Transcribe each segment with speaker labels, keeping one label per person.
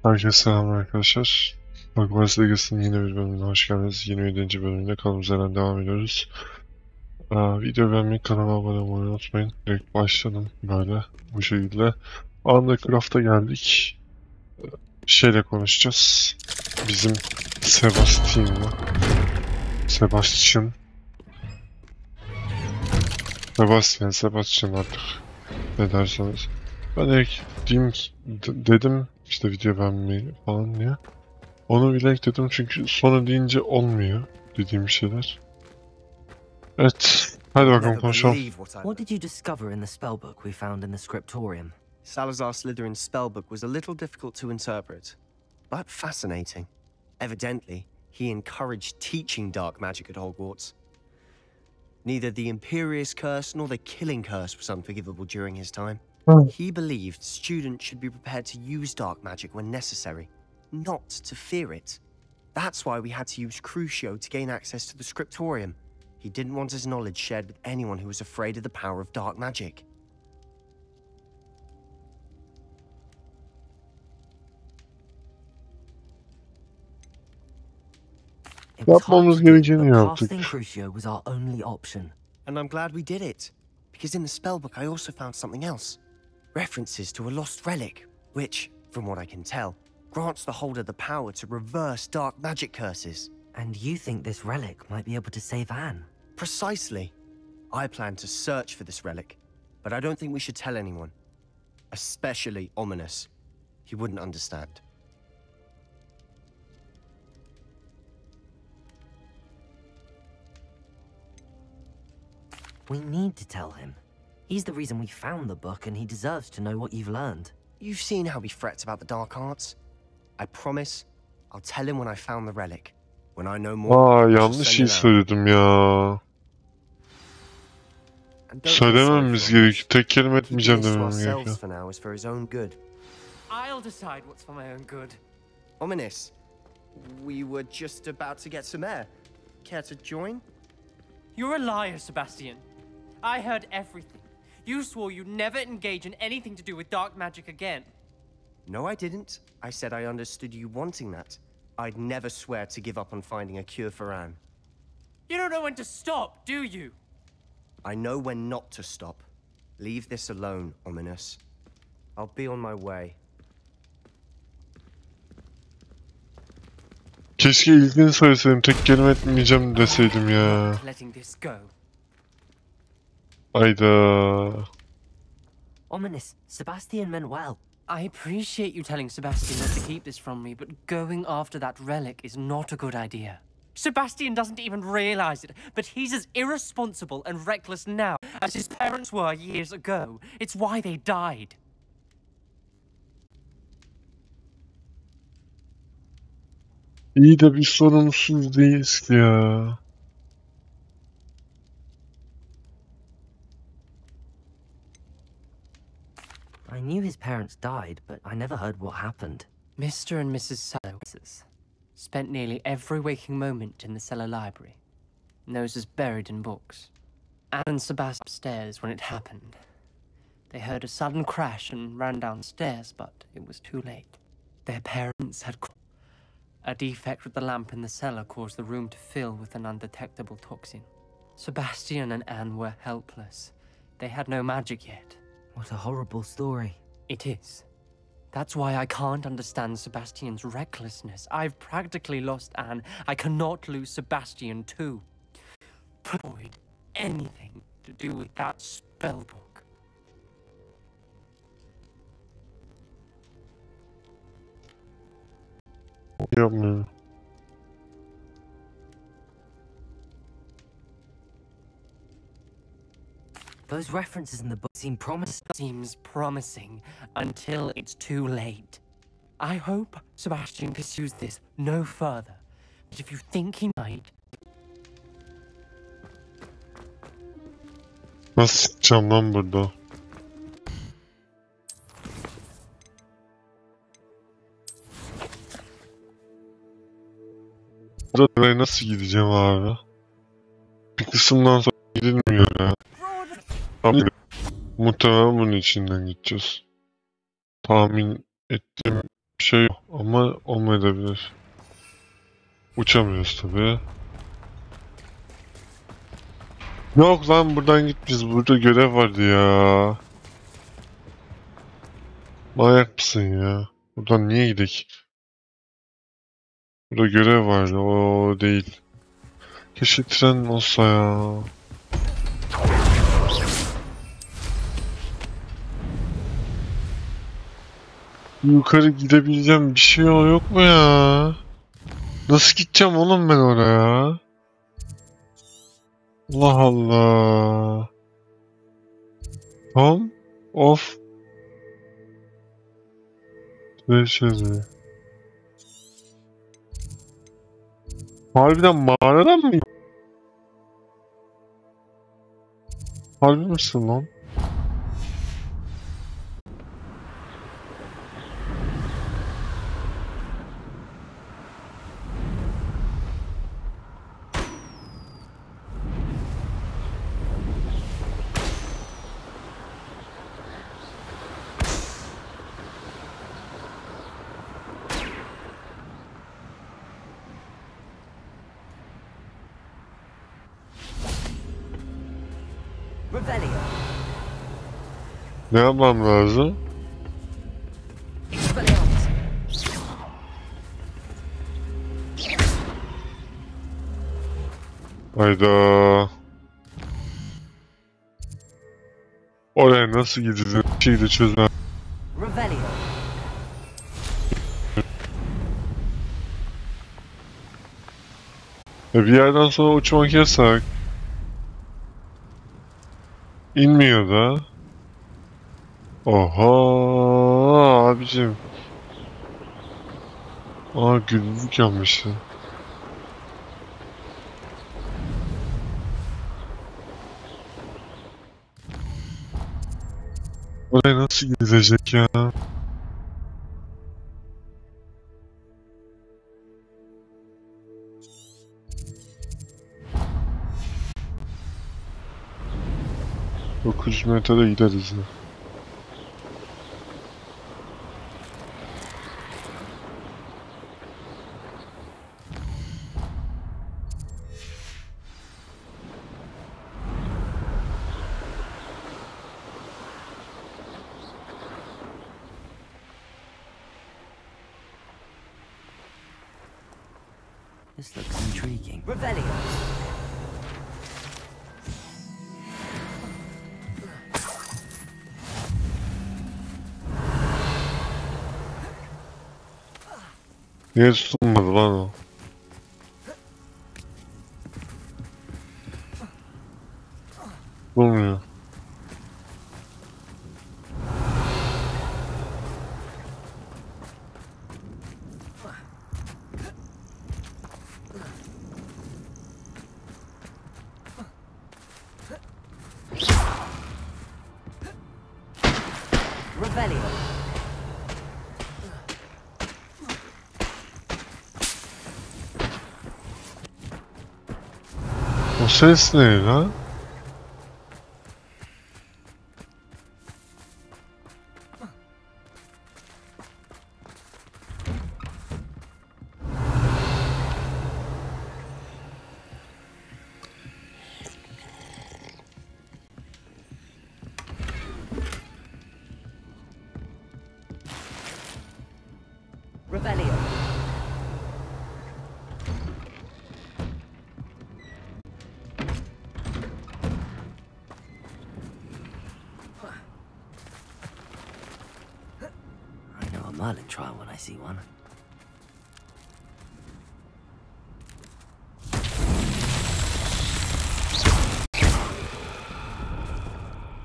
Speaker 1: Herkese selam arkadaşlar. Hogwarts Legacy'nin yeni bir bölümüne hoş geldiniz. 27. bölümde kaldığımız yerden devam ediyoruz. Video beğenmeyi, kanala abone olmayı unutmayın. Direkt başladım böyle bu şekilde. Craft'a geldik. Şeyle konuşacağız. Bizim Sebastian artık ne derseniz. Ben direkt diyeyim dedim işte video beğenmeyi falan diye. Onu bile ekledim çünkü sonra deyince olmuyor dediğim şeyler. Evet, hadi bakalım konuşalım.
Speaker 2: What did you discover in the spellbook we found in the scriptorium?
Speaker 3: Salazar Slytherin's spellbook was a little difficult to interpret, but fascinating. Evidently, he encouraged teaching dark magic at Hogwarts. Neither the Imperious Curse nor the Killing Curse was unforgivable during his time. He believed students should be prepared to use dark magic when necessary, not to fear it. That's why we had to use Crucio to gain access to the scriptorium. He didn't want his knowledge shared with anyone who was afraid of the power of dark magic.
Speaker 1: Yapmamız gerekeni yaptık.
Speaker 2: Casting Crucio was our only option.
Speaker 3: And I'm glad we did it, because in the spellbook I also found something else. References to a lost relic, which, from what I can tell, grants the holder the power to reverse dark magic curses.
Speaker 2: And you think this relic might be able to save Anne?
Speaker 3: Precisely. I plan to search for this relic, but I don't think we should tell anyone. Especially Ominous. He wouldn't understand.
Speaker 2: We need to tell him. He's the reason we found the book, and he deserves to know what you've learned.
Speaker 3: You've seen how he frets about the dark arts. I promise, I'll tell him when I found the relic. When I know more,
Speaker 1: Yanlış şey söyledim ya. Söylememiz gerekiyor. Tek kelime etmeyeceğim demem gerekiyor.
Speaker 4: I'll decide what's for my own good.
Speaker 3: Ominous, we were just about to get some air. Care to join?
Speaker 4: You're a liar, Sebastian. I heard everything. You swore you'd never engage in anything to do with dark magic again.
Speaker 3: No, I didn't. I said I understood you wanting that. I'd never swear to give up on finding a cure for Anne.
Speaker 4: You don't know when to stop, do you?
Speaker 3: I know when not to stop. Leave this alone, Ominous. I'll be on my way.
Speaker 1: Keşke ilgini söyleseydim, tek kelime etmeyeceğim deseydim ya.
Speaker 4: Letting this go.
Speaker 1: Hayda.
Speaker 2: Ominous, Sebastian meant well.
Speaker 4: I appreciate you telling Sebastian not to keep this from me, but going after that relic is not a good idea. Sebastian doesn't even realize it, but he's as irresponsible and reckless now as his parents were years ago. It's why they died.
Speaker 1: İyi de bir sorumsuz değiliz ki ya.
Speaker 2: I knew his parents died, but I never heard what happened.
Speaker 4: Mr. and Mrs. Sallow spent nearly every waking moment in the cellar library. Noses buried in books. Anne and Sebastian upstairs when it happened. They heard a sudden crash and ran downstairs, but it was too late. Their parents had... A defect with the lamp in the cellar caused the room to fill with an undetectable toxin. Sebastian and Anne were helpless. They had no magic yet.
Speaker 2: What a horrible story.
Speaker 4: It is. That's why I can't understand Sebastian's recklessness. I've practically lost Anne. I cannot lose Sebastian too. Avoid anything to do with that spellbook.
Speaker 1: Yapmıyorum.
Speaker 2: Those references in the book seem promising.
Speaker 4: Seems promising until it's too late. I hope Sebastian pursues this no further. But if you think he might...
Speaker 1: Nasıl çıkacağım lan burada? Buraya nasıl gideceğim abi? Bir kısımdan sonra gidilmiyor ya. Muhtemelen bunun içinden gideceğiz. Tahmin ettiğim bir şey yok ama olmayabilir. Uçamıyoruz tabii. Yok lan buradan gitmeyiz. Burada görev vardı ya. Manyak mısın ya? Buradan niye gidelim? Burada görev vardı. O değil. Keşke tren olsa ya. Yukarı gidebileceğim bir şey yok mu ya? Nasıl gideceğim oğlum ben oraya? Allah Allah. Tam of. Treasure. Harbiden mağaradan mı? Harbi misin lan?
Speaker 2: Revelio.
Speaker 1: Ne yapmam lazım?
Speaker 2: Expelliarmus.
Speaker 1: Hayda. Oraya nasıl gidilir? Bir şey de çözmem.
Speaker 2: Revelio.
Speaker 1: Bir yerden sonra uçmak yasak. İnmiyor da. Oha abicim. Aa günlük yanmışsın. Oraya nasıl gidecek ya? ...900 metrede gideriz ya.
Speaker 2: This looks intriguing. Revelio.
Speaker 1: Niye tutunmadı lan o? Bulmuyor.
Speaker 2: Revelio.
Speaker 1: O ses ne lan?
Speaker 2: Revelio. I know a Merlin trial when I see one.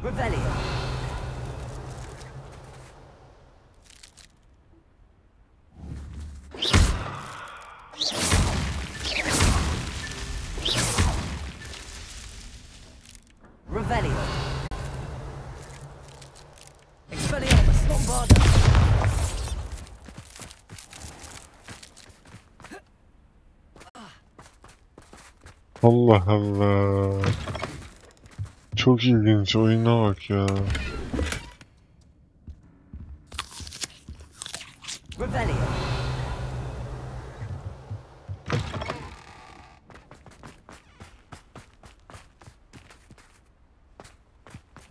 Speaker 2: Revelio. Revelio. Expelliarmus Lombarda.
Speaker 1: Allah Allah. Çok ilginç. Oyuna bak ya.
Speaker 2: Revelio. Revelio.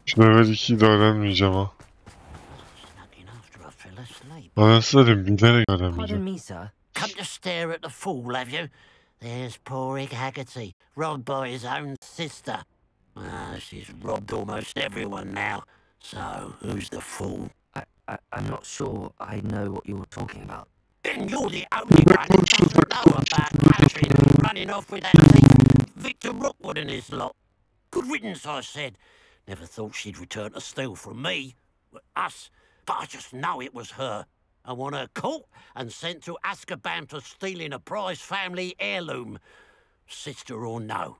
Speaker 1: Şu level 2'yi de öğrenmeyeceğim ha. Anasını bilerek
Speaker 2: Pardon
Speaker 1: öğrenmeyeceğim.
Speaker 2: me, sir.
Speaker 5: Come to stare at the fool, have you? There's poor Egg Haggerty, robbed by his own sister. She's robbed almost everyone now. So, who's the fool?
Speaker 2: I'm not sure I know what you're talking about.
Speaker 5: Then you're the only one who doesn't know about Catherine running off with that thief, Victor Rookwood and his lot. Good riddance, I said. Never thought she'd return to steal from me, us, but I just know it was her. I want her caught and sent to Azkaban for stealing a prize family heirloom, sister or no.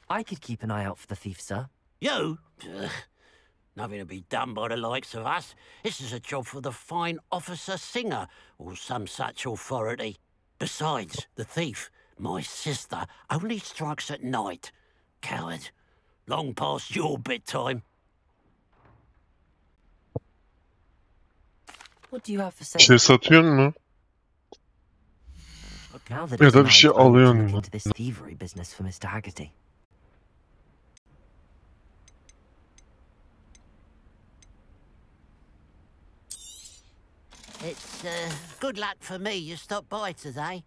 Speaker 2: I could keep an eye out for the thief, sir.
Speaker 5: You? Nothing to be done by the likes of us. This is a job for the fine officer Singer, or some such authority. Besides, the thief, my sister, only strikes at night. Coward. Long past your bedtime.
Speaker 2: What do you have for
Speaker 1: Bir
Speaker 2: sale?
Speaker 1: şey satıyor mu?
Speaker 2: Now that
Speaker 1: Ya
Speaker 2: it's
Speaker 1: da bir şey
Speaker 2: night, I want to
Speaker 1: alıyor
Speaker 2: look
Speaker 1: mu?
Speaker 2: into this thievery business for Mr. Haggerty.
Speaker 5: It's good luck for me you stopped by today.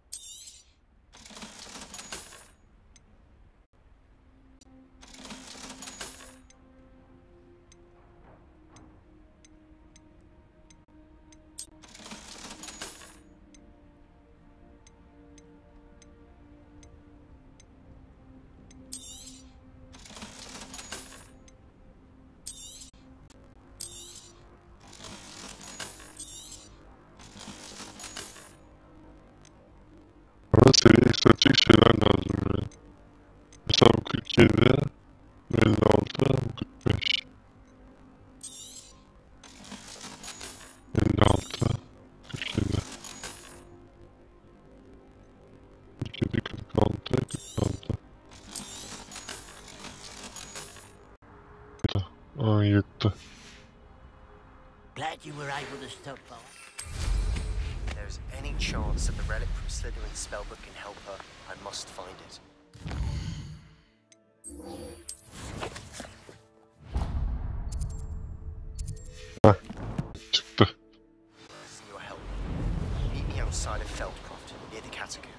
Speaker 1: Bana seri yükseltecek şeyler lazım yani. Mesela bu 47, 56, bu 45. 56, 47. 47, 46, 46. Aa yetti.
Speaker 5: Glad you were able to stop by.
Speaker 3: If there's any chance that the relic from Slytherin's spellbook can help her, I must find it.
Speaker 1: Çıktı.
Speaker 3: Need your help. Meet me outside of Feldcroft, near the catacomb.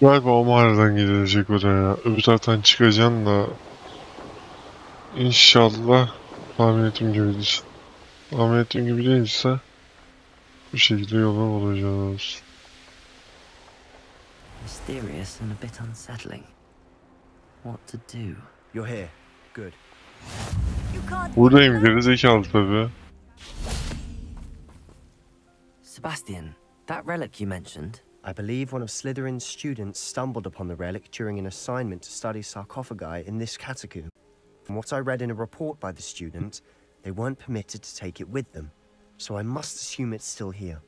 Speaker 1: Galiba o mağaradan gidilecek oraya. Öbür taraftan çıkacaksın da İnşallah tahmin ettiğim gibidir. Tahmin ettiğim gibi değilse bir şekilde yolunu bulacağız.
Speaker 2: Mysterious and a bit unsettling. What to do?
Speaker 3: You're here. Good.
Speaker 1: Buradayım, gerizekalı tabii.
Speaker 2: Sebastian, that relic you mentioned.
Speaker 3: I believe one of Slytherin's students stumbled upon the relic during an assignment to study sarcophagi in this catacomb. From what I read in a report by the student, they weren't permitted to take it with them, so I must assume it's still here.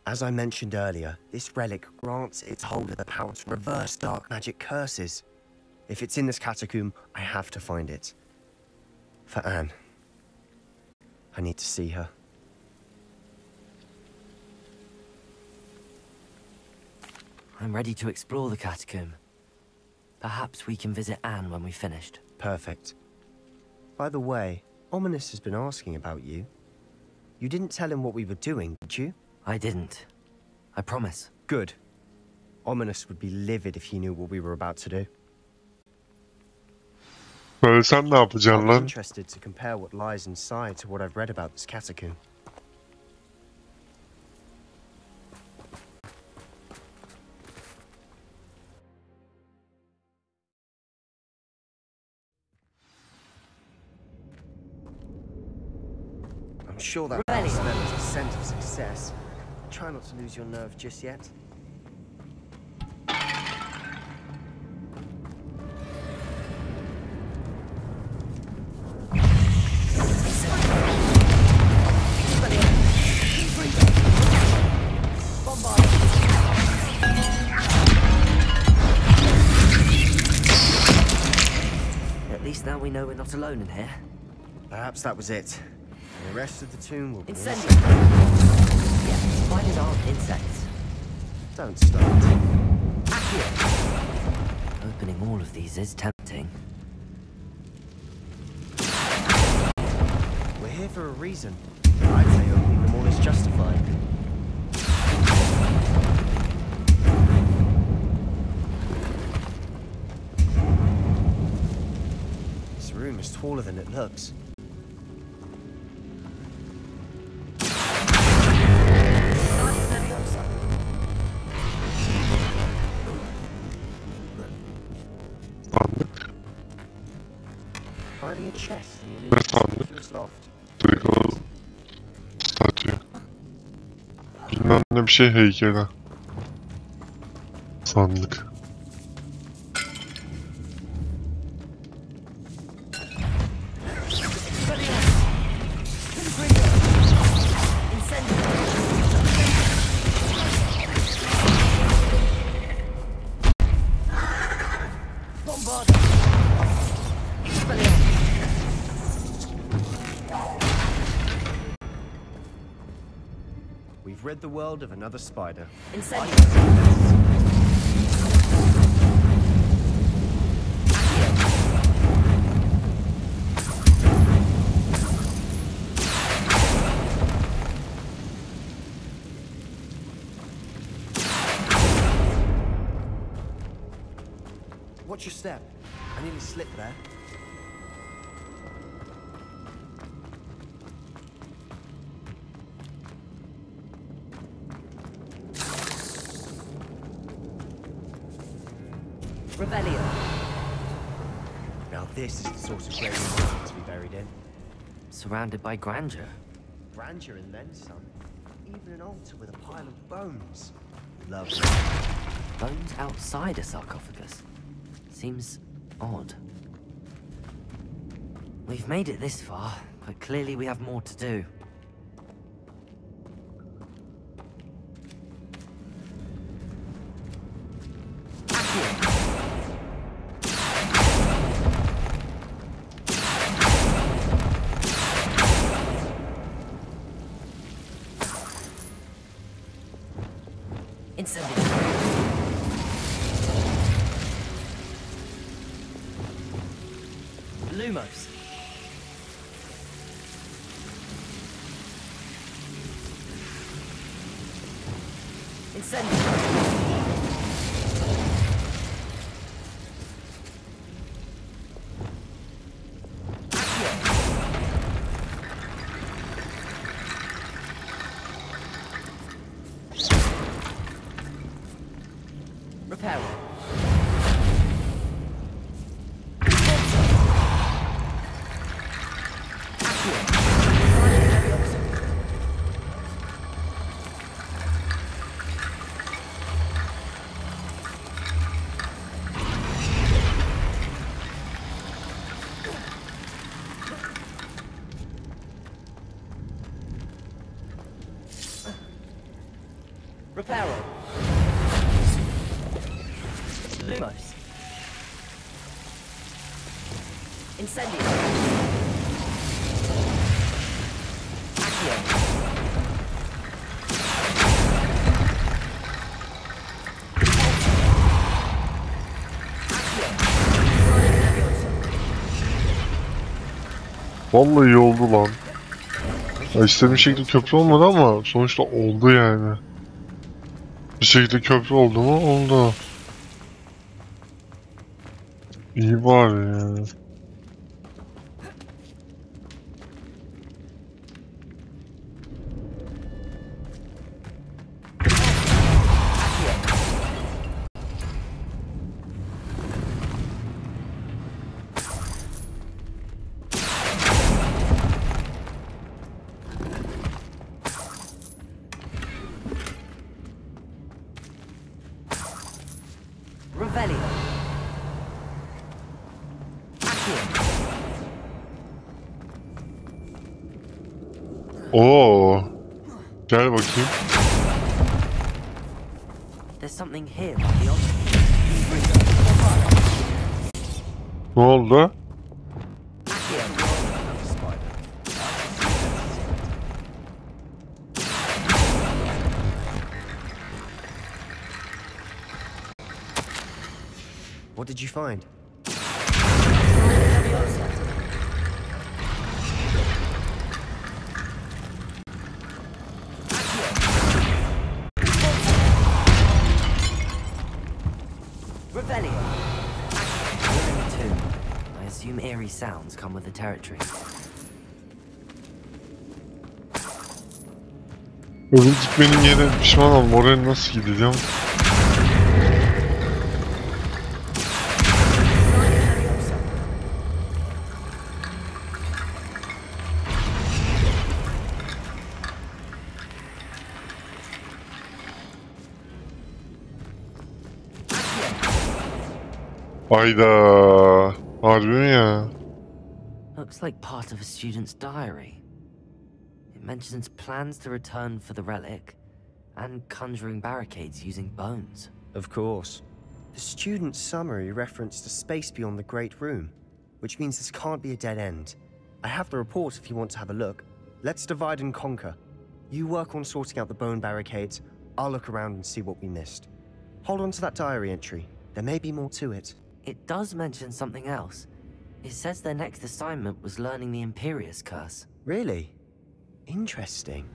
Speaker 3: As I mentioned earlier, this relic grants its holder the power to reverse dark magic curses. If it's in this catacomb, I have to find it. For Anne. I need to see her.
Speaker 2: I'm ready to explore the catacomb. Perhaps we can visit Anne when we've finished.
Speaker 3: Perfect. By the way, Ominous has been asking about you. You didn't tell him what we were doing, did you?
Speaker 2: I didn't. I promise.
Speaker 3: Good. Ominous would be livid if he knew what we were about to do.
Speaker 1: Böyle sen ne yapacaksın
Speaker 3: I'm
Speaker 1: lan?
Speaker 3: interested to compare what lies inside to what I've read about this catacomb. I'm sure that
Speaker 2: Revelio.
Speaker 3: smell is a scent of success. Try not to lose your nerve just yet.
Speaker 2: least now we know we're not alone in here.
Speaker 3: Perhaps that was it. And the rest of the tomb will be...
Speaker 2: Incendio! Yeah, spiders aren't insects.
Speaker 3: Don't start.
Speaker 2: Accio! Opening all of these is tempting.
Speaker 3: We're here for a reason. I'd say opening them all is justified. This room is taller than it looks.
Speaker 1: Sandık.
Speaker 3: Finding a chest.
Speaker 1: Ne sandık? Direkt alalım. Statü. Bilmem ne bir şey heykeli. Sandık.
Speaker 3: We've rid the world of another spider. Watch your step. I nearly slipped there.
Speaker 2: Revelio.
Speaker 3: Now this is the sort of grave we wanted to be buried in.
Speaker 2: Surrounded by grandeur.
Speaker 3: Grandeur and then some. Even an altar with a pile of bones. Lovely.
Speaker 2: Bones outside a sarcophagus. Seems odd. We've made it this far, but clearly we have more to do. Lumos. Incendio. Repair. Reparo. Lumos. Incendio. Accio.
Speaker 1: Vallahi iyi oldu lan. Ya istediğim şekilde köprü olmadı ama sonuçta oldu yani. Bir şekilde köprü oldu mu? Oldu. İyi bari yani.
Speaker 2: Revelio.
Speaker 1: Oo. Gel bakayım.
Speaker 2: There's something here, like the
Speaker 1: Ne oldu?
Speaker 3: What did you find?
Speaker 2: I assume eerie sounds come with the territory.
Speaker 1: Ölüm gitmenin yeri pişman oldum. Oraya nasıl gideceğim? Hayda. Harbi mi ya?
Speaker 2: Looks like part of a student's diary. It mentions plans to return for the relic and conjuring barricades using bones.
Speaker 3: Of course. The student's summary referenced a space beyond the Great Room, which means this can't be a dead end. I have the report if you want to have a look. Let's divide and conquer. You work on sorting out the bone barricades. I'll look around and see what we missed. Hold on to that diary entry. There may be more to it.
Speaker 2: It does mention something else. It says their next assignment was learning the Imperius curse.
Speaker 3: Really? Interesting.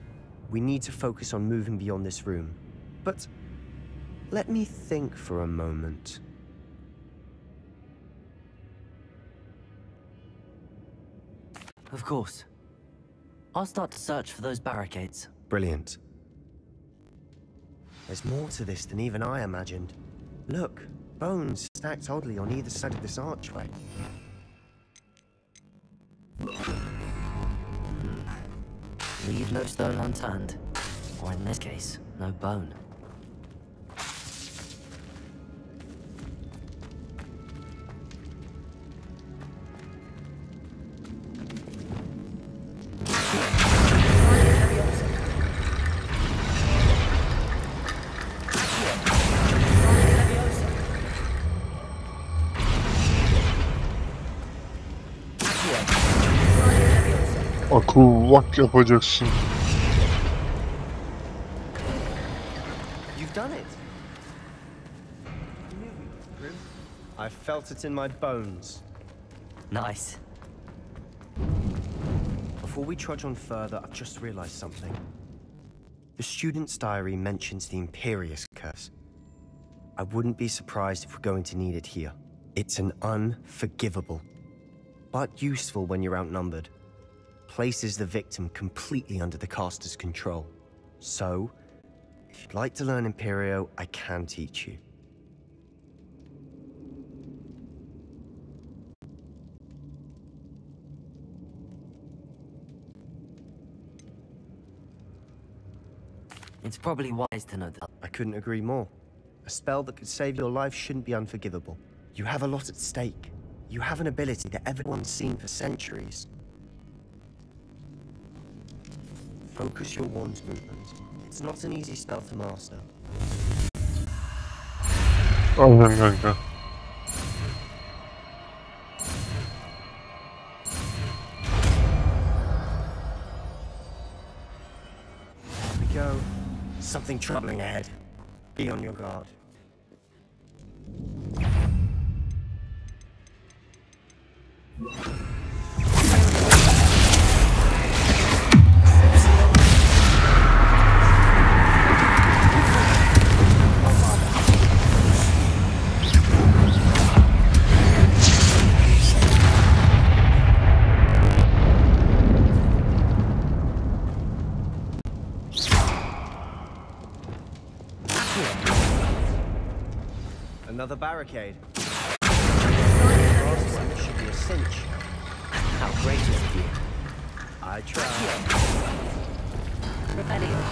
Speaker 3: We need to focus on moving beyond this room. But let me think for a moment.
Speaker 2: Of course. I'll start to search for those barricades.
Speaker 3: Brilliant. There's more to this than even I imagined. Look, bones stacked oddly on either side of this archway.
Speaker 2: Leave no stone unturned. Or in this case, no bone.
Speaker 1: Akullak yapacaksın.
Speaker 3: You've done it. I felt it in my bones.
Speaker 2: Nice.
Speaker 3: Before we trudge on further, I've just realized something. The student's diary mentions the Imperius curse. I wouldn't be surprised if we're going to need it here. It's an unforgivable, but useful when you're outnumbered. Places the victim completely under the caster's control. So, if you'd like to learn Imperio, I can teach you.
Speaker 2: It's probably wise to know that.
Speaker 3: I couldn't agree more. A spell that could save your life shouldn't be unforgivable. You have a lot at stake. You have an ability that everyone's seen for centuries. Focus your wand's movement. It's not an easy spell to master.
Speaker 1: Aynen kanka.
Speaker 3: Here we go. Something troubling ahead. Be on your guard. Another barricade. Last one should be a cinch.
Speaker 2: How gracious of you.
Speaker 3: I try.
Speaker 2: Rebellion.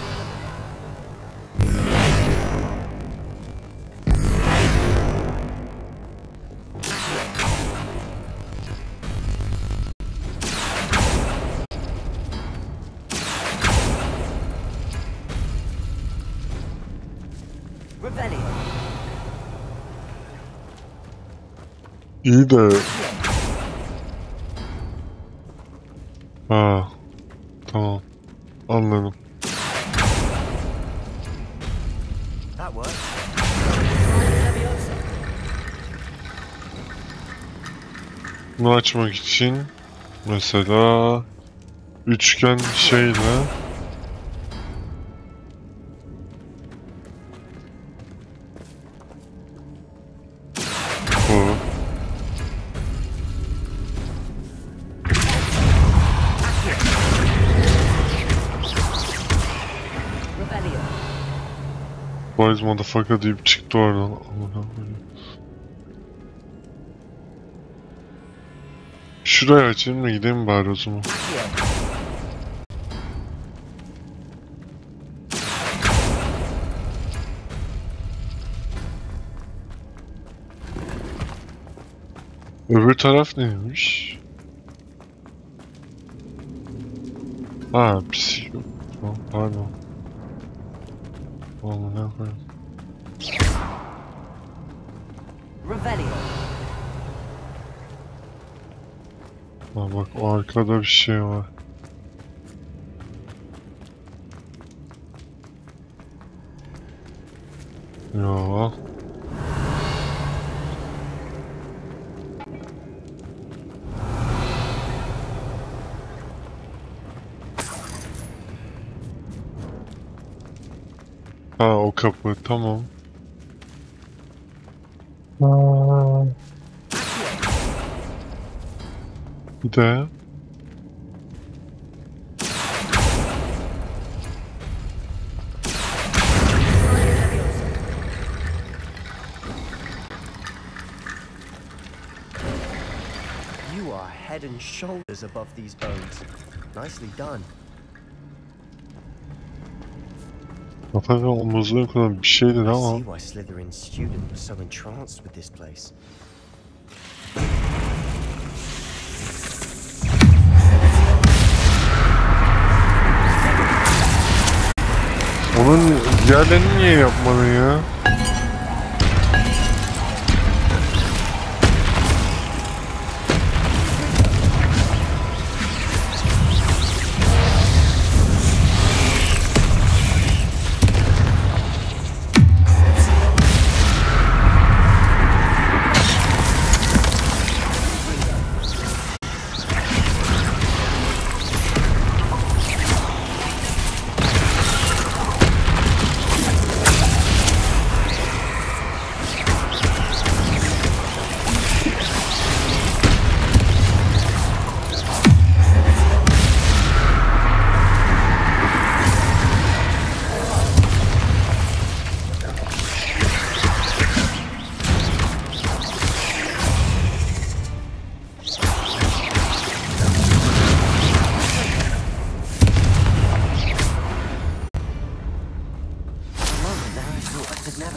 Speaker 2: Rebellion.
Speaker 1: İyi de... Ha, tamam. Anladım.
Speaker 3: That works.
Speaker 1: Bunu açmak için mesela üçgen şeyle bu. Boys motherfucker deyip çıktı oradan. Şurayı açayım da gideyim bari o zaman. Öbür taraf neymiş? Ha, psiko. Pardon. Oğlum ne koyayım? Ha bak, o arkada bir şey var. Ya. Ha, o kapı, tamam. Bir de
Speaker 3: You are head and shoulders above these bones. Nicely done.
Speaker 1: kafada omuzluğu kadar bir şeydi
Speaker 3: I
Speaker 1: ama.
Speaker 3: see why Slytherin's student was so entranced with this place.
Speaker 1: Onun diğerlerini niye yapmadın ya?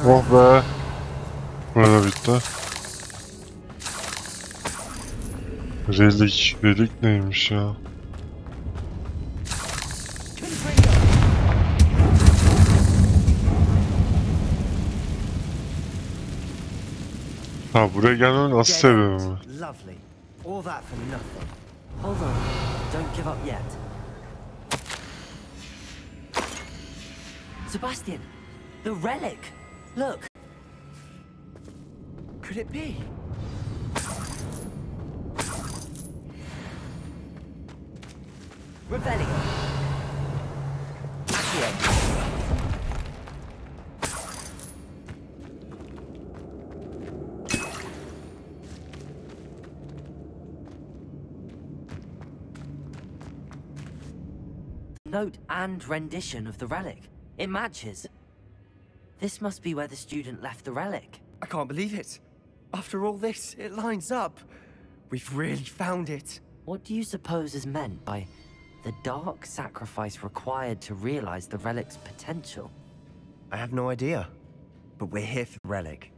Speaker 1: Oh be. Burada bitti. Relik neymiş ya? Ha, buraya gelmemin asıl sebebi mi?
Speaker 3: Lovely. All that for nothing.
Speaker 2: Hold on. Don't give up yet. Sebastian! The relic! Look!
Speaker 3: Could it be?
Speaker 2: Revelio! Accio! Note and rendition of the relic. It matches. This must be where the student left the relic.
Speaker 3: I can't believe it. After all this, it lines up. We've really found it.
Speaker 2: What do you suppose is meant by the dark sacrifice required to realize the relic's potential?
Speaker 3: I have no idea. But we're here for the relic.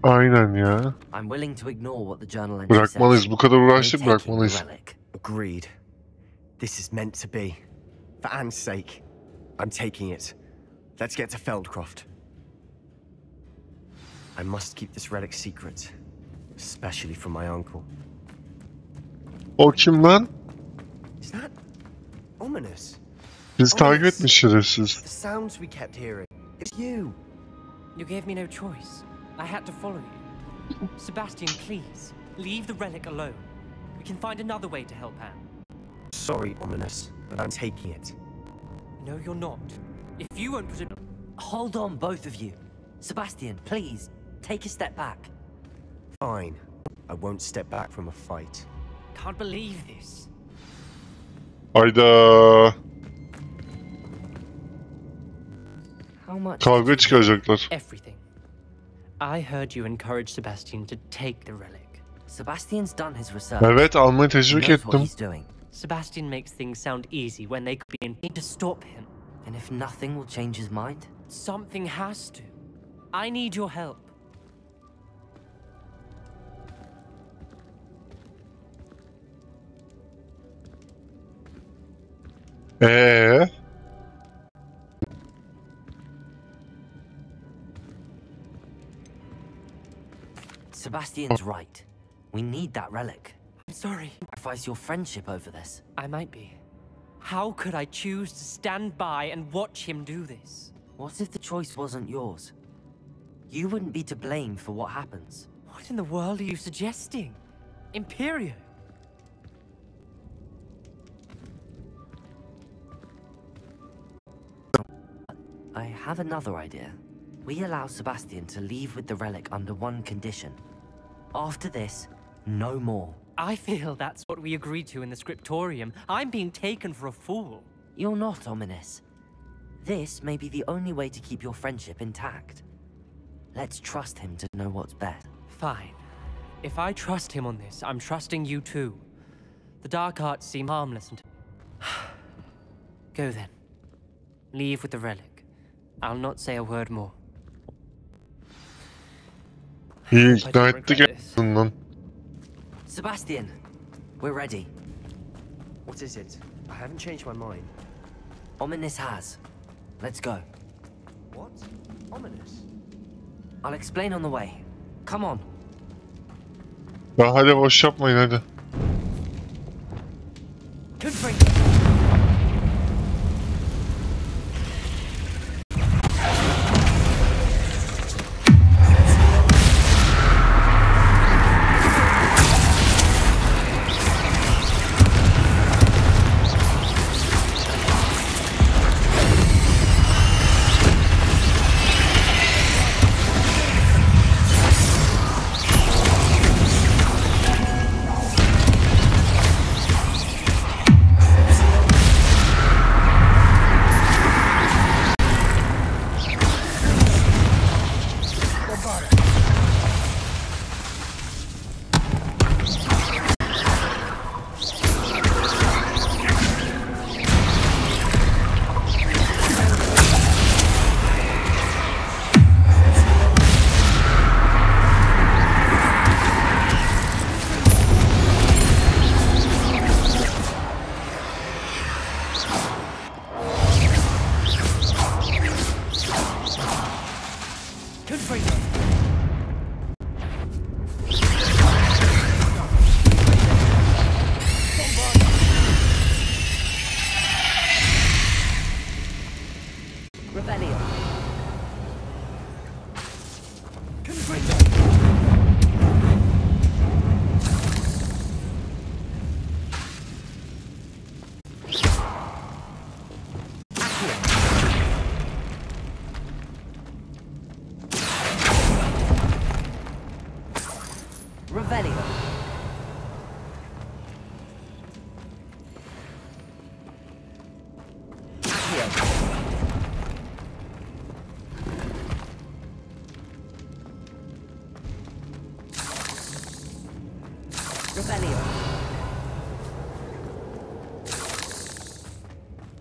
Speaker 1: Aynen ya.
Speaker 2: I'm willing to ignore what the journal entry
Speaker 1: Bırakmalıyız.
Speaker 2: says.
Speaker 1: Bu kadar uğraştık,
Speaker 2: We're taking the
Speaker 1: bırakmalıyız.
Speaker 2: relic.
Speaker 3: Agreed. This is meant to be. For Anne's sake, I'm taking it. Let's get to Feldcroft. I must keep this relic secret, especially from my uncle.
Speaker 1: O kim lan?
Speaker 3: Is that ominous?
Speaker 1: Bizi takip etmiş şerefsiz.
Speaker 3: The sounds we kept hearing. It's you.
Speaker 4: You gave me no choice. I had to follow you. Sebastian, please, leave the relic alone. We can find another way to help Anne.
Speaker 3: Sorry, ominous, but I'm taking it.
Speaker 4: No, you're not. If you won't put it...
Speaker 2: Hold on, both of you. Sebastian, please, take a step back.
Speaker 3: Fine. I won't step back from a fight.
Speaker 4: Can't believe this.
Speaker 1: Hayda.
Speaker 2: How much?
Speaker 1: Kavga çıkaracaklar.
Speaker 4: Everything. I heard you encourage Sebastian to take the relic.
Speaker 2: Sebastian's done his research.
Speaker 1: Evet, almayı
Speaker 2: He
Speaker 1: teşvik
Speaker 2: knows what
Speaker 1: ettim.
Speaker 2: he's doing.
Speaker 4: Sebastian makes things sound easy when they could be in to stop him.
Speaker 2: And if nothing will change his mind?
Speaker 4: Something has to. I need your help.
Speaker 2: Sebastian's right. We need that relic.
Speaker 4: I'm sorry.
Speaker 2: Sacrifice your friendship over this.
Speaker 4: I might be. How could I choose to stand by and watch him do this?
Speaker 2: What if the choice wasn't yours? You wouldn't be to blame for what happens.
Speaker 4: What in the world are you suggesting? Imperio?
Speaker 2: I have another idea. We allow Sebastian to leave with the relic under one condition. After this, no more.
Speaker 4: I feel that's what we agreed to in the scriptorium. I'm being taken for a fool.
Speaker 2: You're not ominous. This may be the only way to keep your friendship intact. Let's trust him to know what's best.
Speaker 4: Fine. If I trust him on this, I'm trusting you too. The dark arts seem harmless and... Go then. Leave with the relic. I'll not say a word more.
Speaker 1: İyi
Speaker 4: I
Speaker 1: ikna
Speaker 4: don't
Speaker 1: ettik
Speaker 4: regret
Speaker 1: en
Speaker 4: this.
Speaker 1: azından.
Speaker 2: Sebastian, we're ready.
Speaker 3: What is it? I haven't changed my mind.
Speaker 2: Ominous has. Let's go.
Speaker 3: What? Ominous?
Speaker 2: I'll explain on the way. Come on.
Speaker 1: Ya hadi boş yapmayın hadi.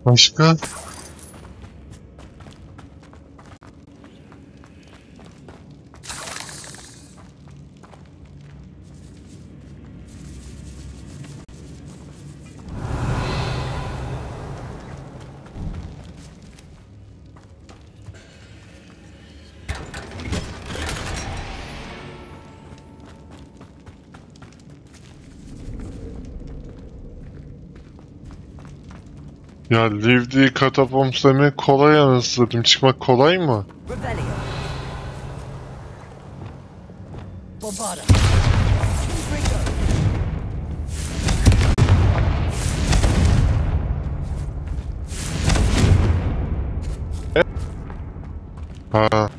Speaker 1: Başka? Ya leave the catacombs demek kolay anasını satayım. Çıkmak kolay mı?
Speaker 2: Revelio. Bombarda.
Speaker 1: Ha.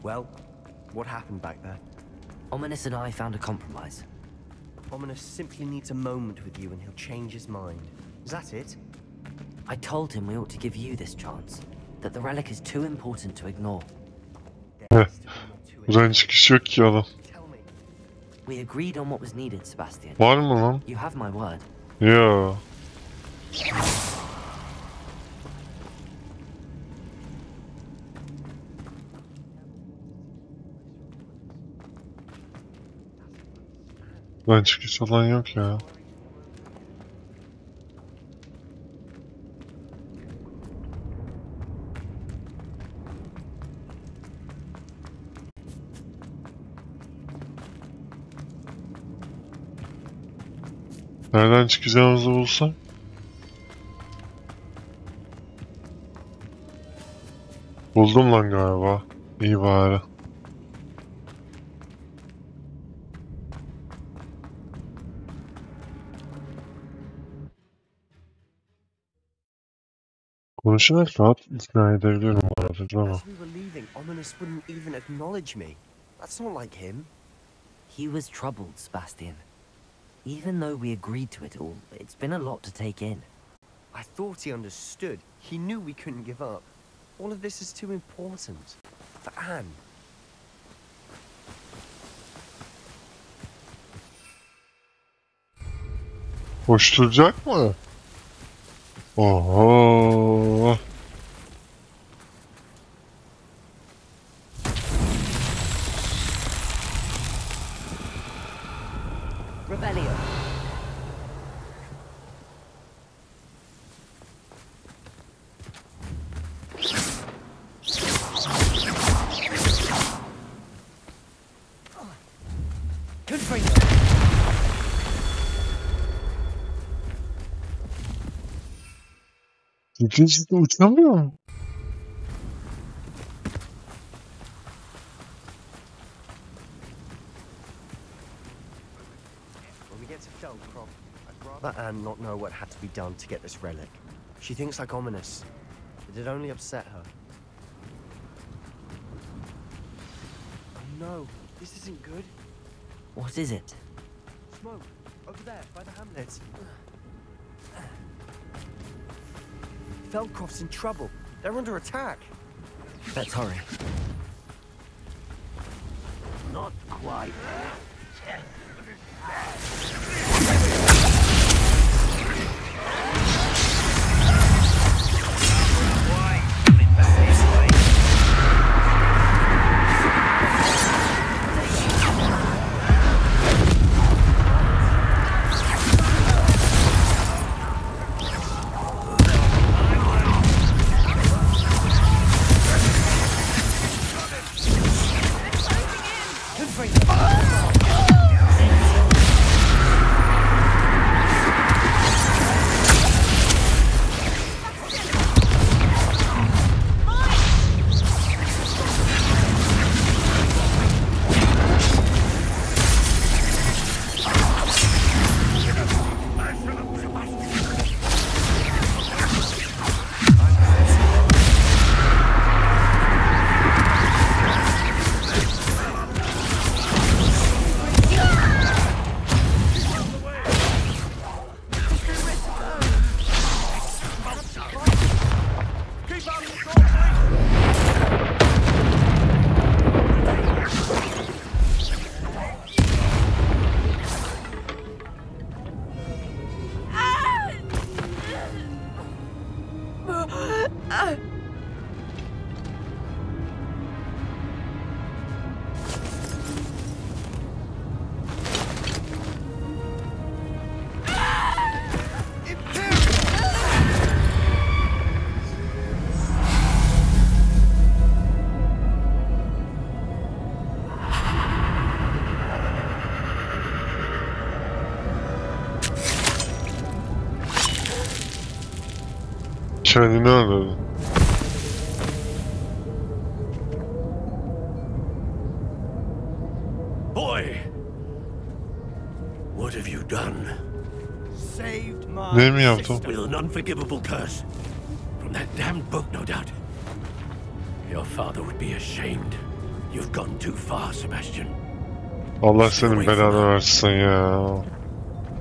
Speaker 3: Well, what happened back there?
Speaker 2: Ominous and I found a compromise.
Speaker 3: Ominous simply needs a moment with you and he'll change his mind. Is that it?
Speaker 2: I told him we ought to give you this chance. That the relic is too important to ignore.
Speaker 1: Heh. Buradan çıkış yok ki adam.
Speaker 3: Tell me.
Speaker 2: We agreed on what was needed, Sebastian.
Speaker 1: Var mı lan?
Speaker 2: You have my word.
Speaker 1: Yo. Buradan çıkış falan yok ya. Nereden çıkacağımızı bulsam? Buldum lan galiba. İyi bari. Konuşarak rahat ikna edebiliyorum bu arada ama.
Speaker 3: As we were leaving, Ominous wouldn't even acknowledge me. That's not like him.
Speaker 2: He was troubled, Sebastian. Even though we agreed to it all, it's been a lot to take in.
Speaker 3: I thought he understood. He knew we couldn't give up. All of this is too important. For Anne.
Speaker 1: Koşturacak mı? Oho.
Speaker 2: Revelio.
Speaker 1: İkincisi de uçamıyor mu?
Speaker 3: When we get to Feldcroft, I'd rather Anne not know what had to be done to get this relic. She thinks like Ominous. It'd only upset her. Oh no, this isn't good.
Speaker 2: What is it?
Speaker 3: Smoke, over there, by the hamlet. Feldcroft's in trouble. They're under attack.
Speaker 2: Let's hurry.
Speaker 5: Not quite.
Speaker 1: Kendini öldürdü.
Speaker 5: Boy! What have you done?
Speaker 3: Saved
Speaker 1: Ne
Speaker 3: my
Speaker 1: mi yaptım?
Speaker 3: sister.
Speaker 5: With an unforgivable curse. From that damned book, no doubt. Your father would be ashamed. You've gone too far, Sebastian.
Speaker 1: Allah senin belanı versin ya.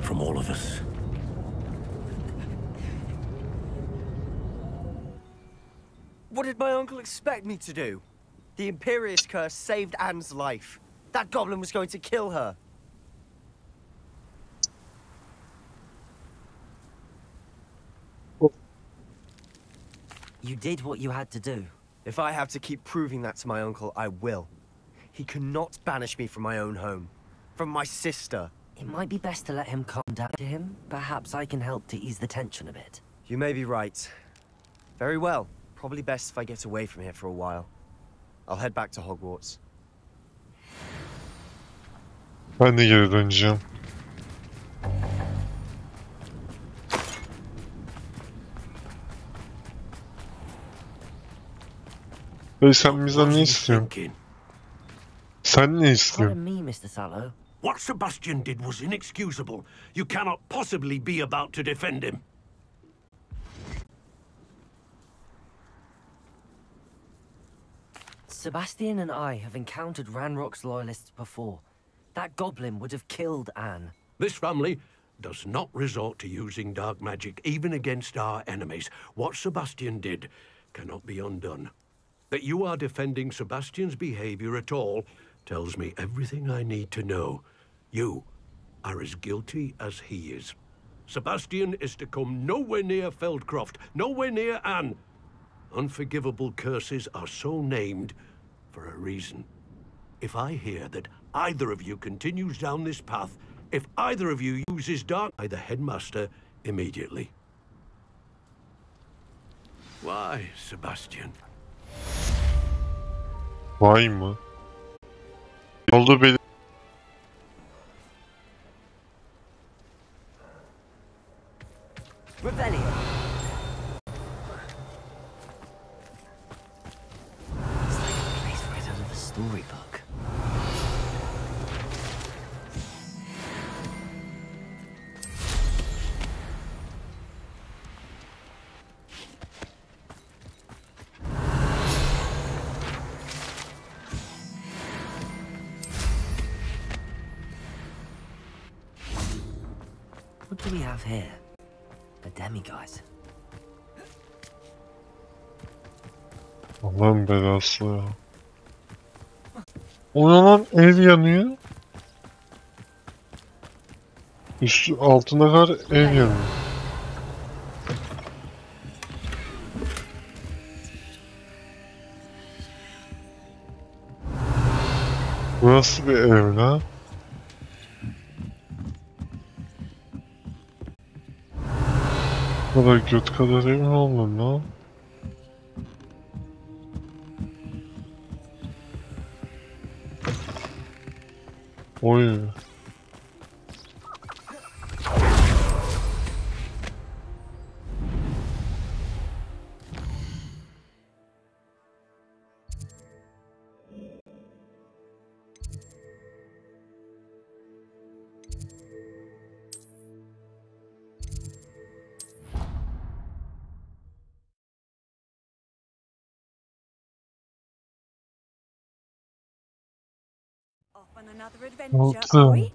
Speaker 5: From all of us.
Speaker 3: What did my uncle expect me to do? The Imperious curse saved Anne's life. That goblin was going to kill her.
Speaker 2: You did what you had to do.
Speaker 3: If I have to keep proving that to my uncle, I will. He cannot banish me from my own home. From my sister.
Speaker 2: It might be best to let him calm down to him. Perhaps I can help to ease the tension a bit.
Speaker 3: You may be right. Very well. Probably best if I get away from here for a while. I'll head back to Hogwarts.
Speaker 1: Ben de geri döneceğim. Hey, sen bizden ne istiyorsun?
Speaker 5: Thinking.
Speaker 1: Sen ne
Speaker 2: Pardon
Speaker 1: istiyorsun?
Speaker 2: me, Mr. Sallow.
Speaker 5: What Sebastian did was inexcusable. You cannot possibly be about to defend him.
Speaker 2: Sebastian and I have encountered Ranrock's loyalists before. That goblin would have killed Anne.
Speaker 5: This family does not resort to using dark magic, even against our enemies. What Sebastian did cannot be undone. That you are defending Sebastian's behavior at all tells me everything I need to know. You are as guilty as he is. Sebastian is to come nowhere near Feldcroft, nowhere near Anne. Unforgivable curses are so named for a reason. If I hear that either of you continues down this path, if either of you uses dark, by the headmaster immediately. Why, Sebastian?
Speaker 1: Vay mı? Yolda beni...
Speaker 2: Rebellion! It's like a place right out of a storybook. What do we have here? A demiguise.
Speaker 1: Allah'ın belası ya. O ne lan? Ev yanıyor. Üstü altına kar ev yanıyor. Burası bir ev lan. Bu kadar göt kadar ev mi olur lan? Oy.
Speaker 6: Off on another
Speaker 1: Ne
Speaker 6: adventure,
Speaker 1: yaptın?
Speaker 6: are we?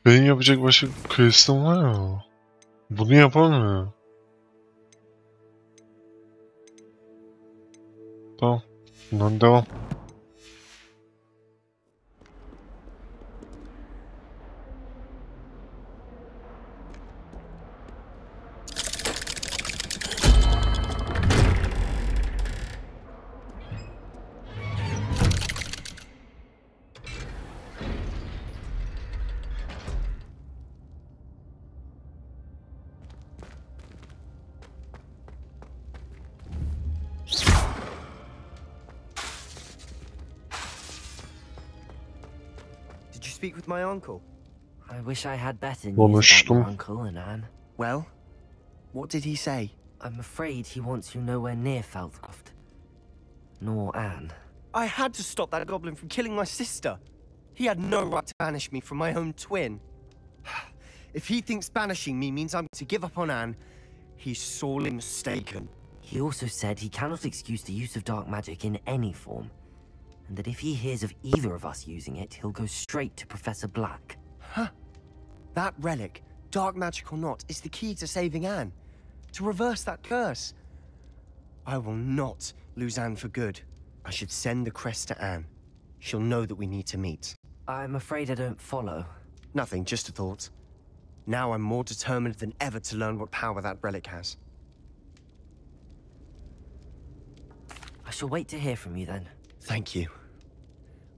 Speaker 1: Benim yapacak başka quest'im var ya. Bunu yapamıyor. Tamam. Bundan devam.
Speaker 3: speak with my uncle?
Speaker 2: I wish I had better news about your uncle and Anne.
Speaker 3: Well, what did he say?
Speaker 2: I'm afraid he wants you nowhere near Feldcroft. Nor Anne.
Speaker 3: I had to stop that goblin from killing my sister. He had no right to banish me from my own twin. If he thinks banishing me means I'm to give up on Anne, he's sorely mistaken.
Speaker 2: He also said he cannot excuse the use of dark magic in any form, and that if he hears of either of us using it, he'll go straight to Professor Black.
Speaker 3: Huh? That relic, dark magic or not, is the key to saving Anne. To reverse that curse. I will not lose Anne for good. I should send the crest to Anne. She'll know that we need to meet.
Speaker 2: I'm afraid I don't follow.
Speaker 3: Nothing, just a thought. Now I'm more determined than ever to learn what power that relic has.
Speaker 2: I shall wait to hear from you then.
Speaker 3: Thank you.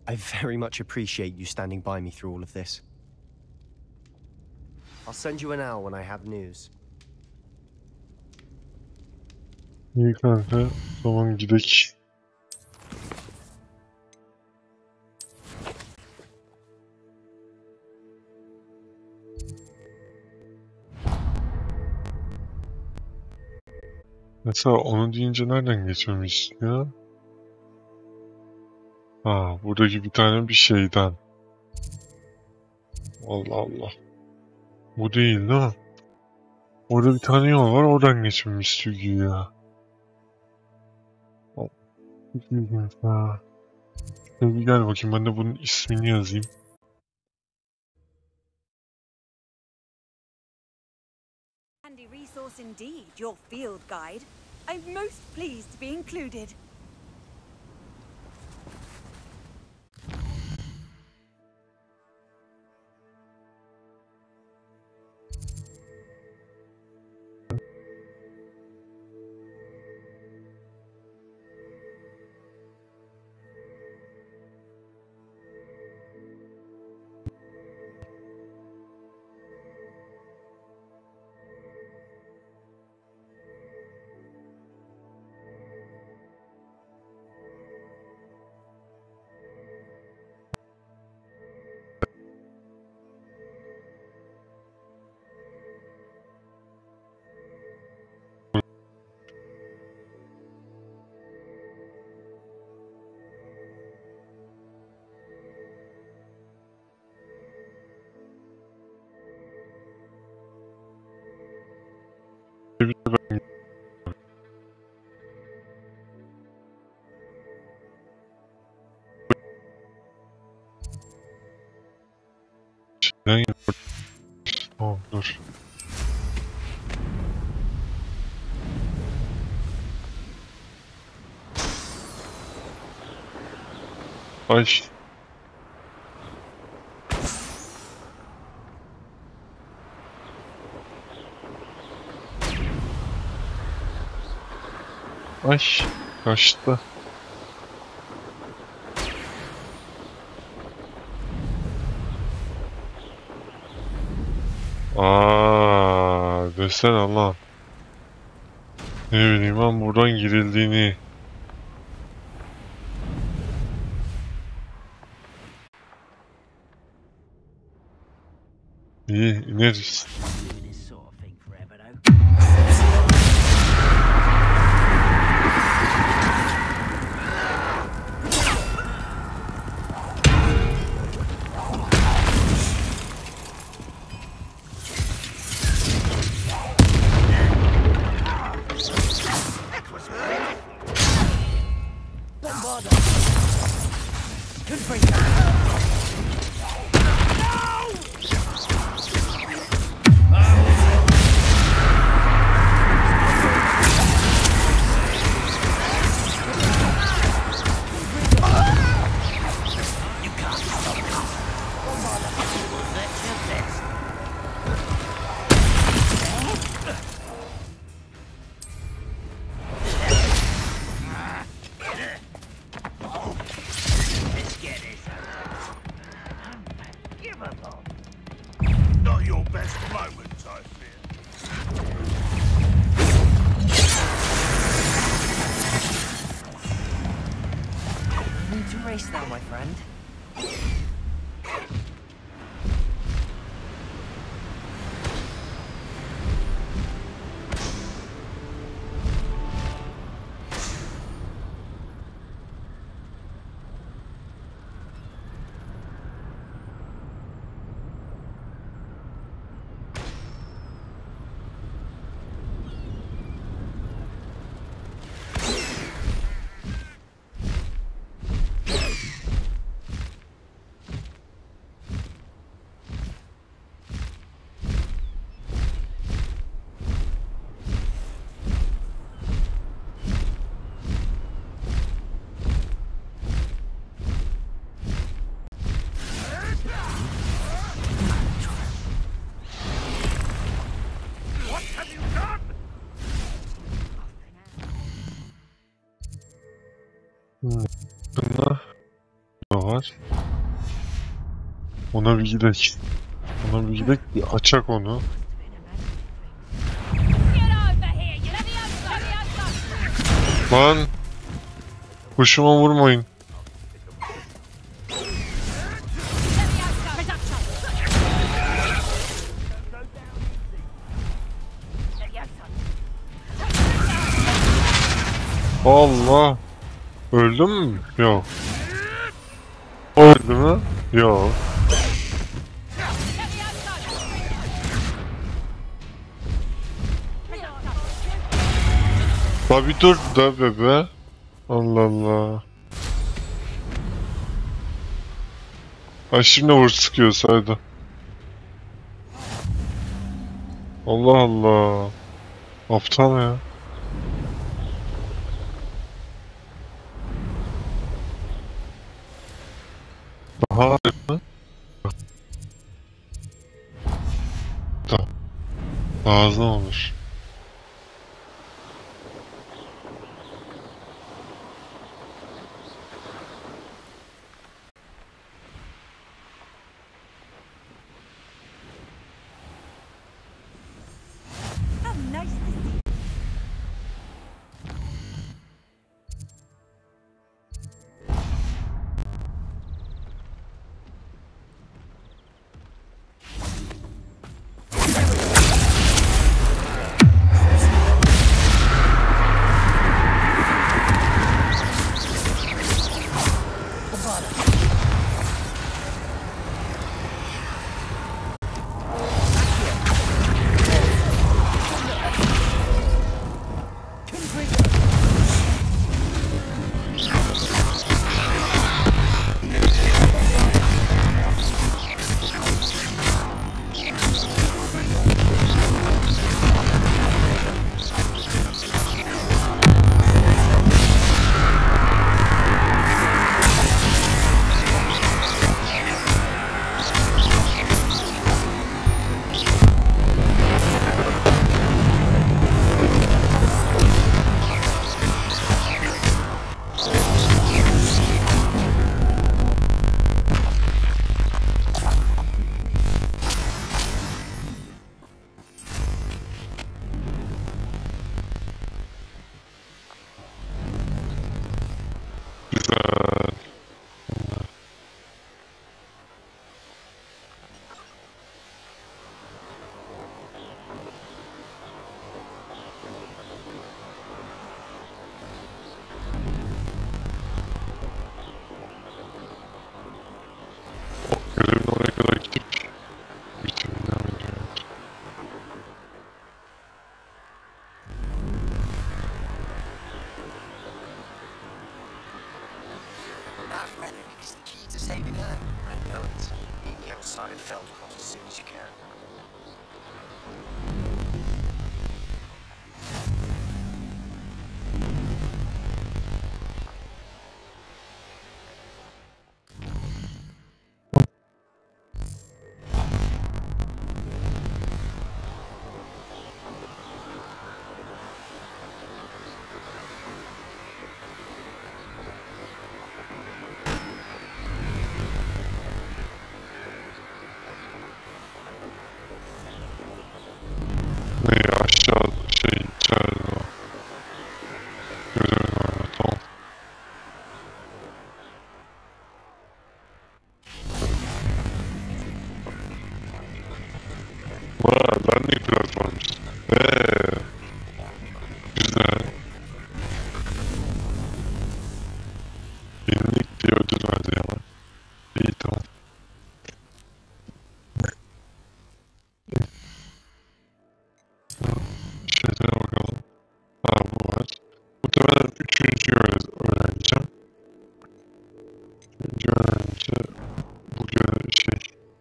Speaker 3: I very much appreciate you standing by me through all of this. I'll send you an owl when I have news.
Speaker 1: İyi kanka. O zaman gidek. Mesela onu deyince nereden geçmemiş ya? Ha, buradaki bir tane bir şeyden. Allah Allah. Bu değil mi? Orada bir tane yol var, oradan geçmemiş çünkü ya. Ha. Şöyle gel bakayım, ben de bunun ismini yazayım.
Speaker 6: Handy resource indeed, your field guide. I'm most pleased to be included.
Speaker 1: Tamam, dur. Ay. Ay, kaçtı. Desene Allah. Ne bileyim ben buradan girildiğini. İyi, ineriz. da var. Ona bir gidelim. Ona bir gidelim. Bir açak onu. Lan! Kuşuma vurmayın. Allah! Öldüm mü? Yok. Öldü mü? Yok. La bir dur da bebe. Allah Allah. Ha şimdi vur sıkıyorsaydı. Allah Allah. Aptal ya. Daha mı? Da. Lazım olur.
Speaker 6: How nice to see.
Speaker 1: Güzel. Görevin oraya kadar gidip bitirmem gerekiyor.
Speaker 3: That relic is the key to saving Earth. I know it. Being outside Feldcroft as soon as you can.
Speaker 1: Ne aşağı şey içeride o. Görevin orada tamam. Vay ben de biraz varmış. Güzel. Yenilik diye ödül verdi hemen. İyi tamam. Şeylere bakalım. Ha bu var. Muhtemelen üçüncüyü öğreneceğim. Üçüncü öğrenince bu şey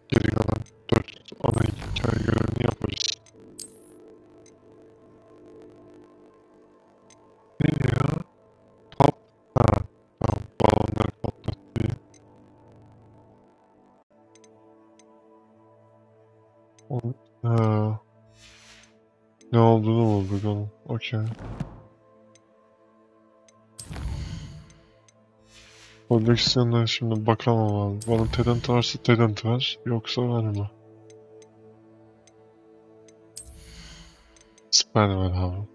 Speaker 1: geri kalan 4 ana hikaye görevini yaparız. Ne ya? Pop. Ha tamam balonları patlattı. Ha. Ne olduğunu bulduk onun. Okey. Koleksiyondan şimdi bakamam abi. Bana talent varsa talent ver. Yoksa verme. Spell ver abi.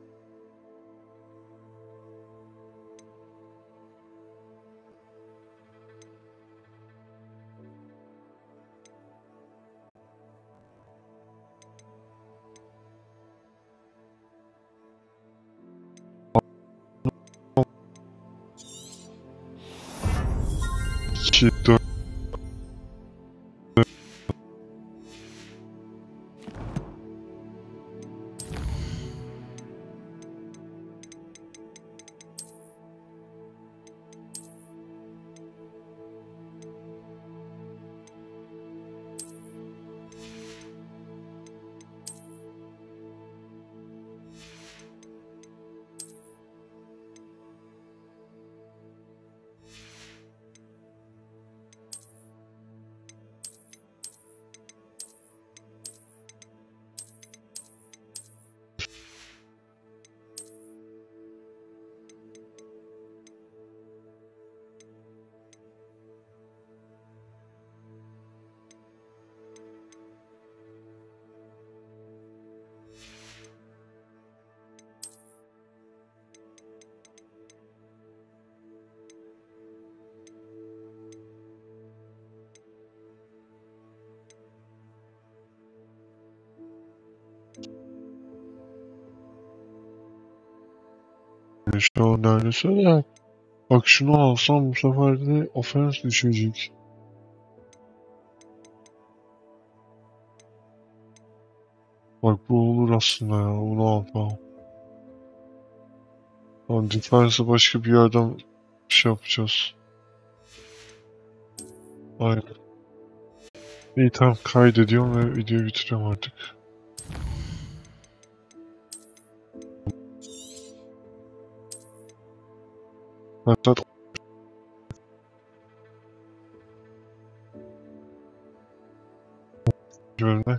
Speaker 1: İki, dört. Şu an neredeyse de. Bak şunu alsam bu sefer de ofens düşecek. Bak bu olur aslında ya. Bunu al tamam. Tamam defense'ı başka bir yerden şey yapacağız. Aynen. İyi tamam kaydediyorum ve videoyu bitiriyorum artık. Hatta bölümde